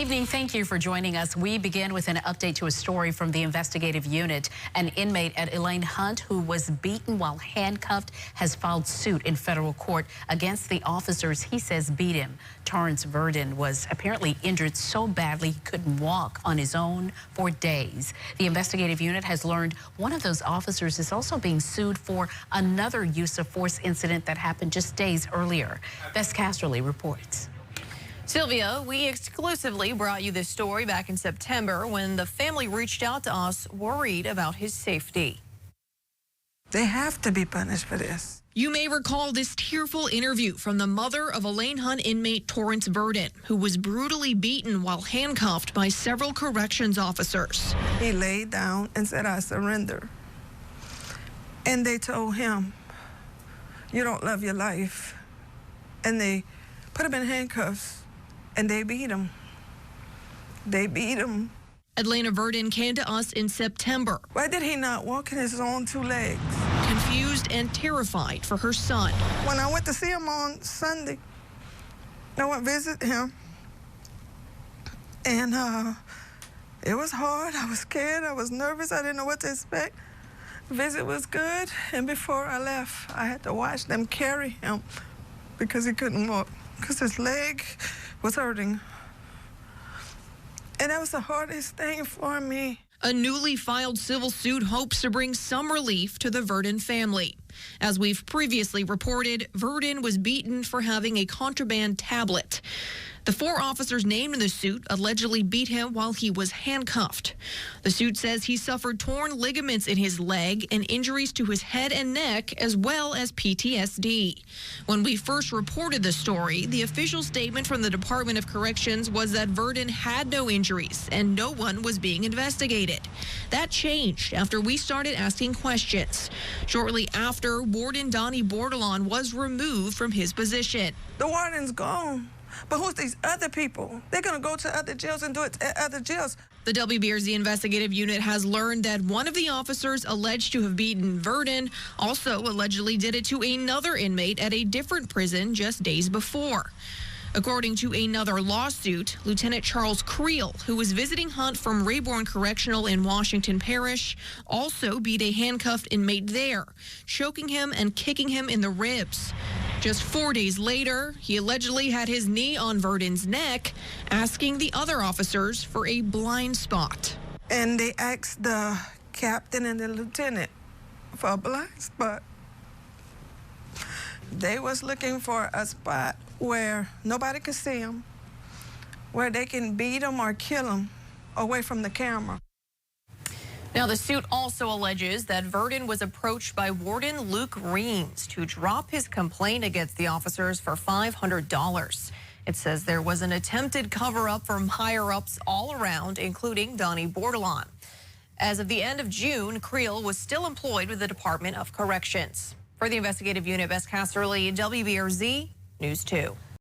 Evening. Thank you for joining us. We begin with an update to a story from the investigative unit. An inmate at Elayn Hunt who was beaten while handcuffed has filed suit in federal court against the officers he says beat him. Torrance Verdon was apparently injured so badly he couldn't walk on his own for days. The investigative unit has learned one of those officers is also being sued for another use of force incident that happened just days earlier. Bess Casterly reports. Sylvia, we exclusively brought you this story back in September when the family reached out to us worried about his safety. They have to be punished for this. You may recall this tearful interview from the mother of Elayn Hunt inmate Torrance Verdon, who was brutally beaten while handcuffed by several corrections officers. He laid down and said, "I surrender." And they told him, "You don't love your life." And they put him in handcuffs. And they beat him. They beat him. Elayn Verdon came to us in September. Why did he not walk in his own two legs? Confused and terrified for her son. When I went to see him on Sunday, I went to visit him. And it was hard. I was scared. I was nervous. I didn't know what to expect. The visit was good. And before I left, I had to watch them carry him because he couldn't walk, because his leg was hurting. And that was the hardest thing for me. A newly filed civil suit hopes to bring some relief to the Verdon family. As we've previously reported, Verdon was beaten for having a contraband tablet. The four officers named in the suit allegedly beat him while he was handcuffed. The suit says he suffered torn ligaments in his leg and injuries to his head and neck, as well as PTSD. When we first reported the story, the official statement from the Department of Corrections was that Verdon had no injuries and no one was being investigated. That changed after we started asking questions. Shortly after, Warden Donnie Bordelon was removed from his position. The warden's gone. But who's these other people? They're going to go to other jails and do it at other jails. The WBRZ investigative unit has learned that one of the officers alleged to have beaten Verdon also allegedly did it to another inmate at a different prison just days before. According to another lawsuit, Lieutenant Charles Creel, who was visiting Hunt from Rayborn Correctional in Washington Parish, also beat a handcuffed inmate there, choking him and kicking him in the ribs. Just 4 days later, he allegedly had his knee on Verdon's neck, asking the other officers for a blind spot. And they asked the captain and the lieutenant for a blind spot. They was looking for a spot where nobody could see him, where they can beat him or kill him away from the camera. Now, the suit also alleges that Verdon was approached by Warden Luke Reams to drop his complaint against the officers for $500. It says there was an attempted cover-up from higher-ups all around, including Donnie Bordelon. As of the end of June, Creel was still employed with the Department of Corrections. For the investigative unit, Bess Casterly, WBRZ News 2.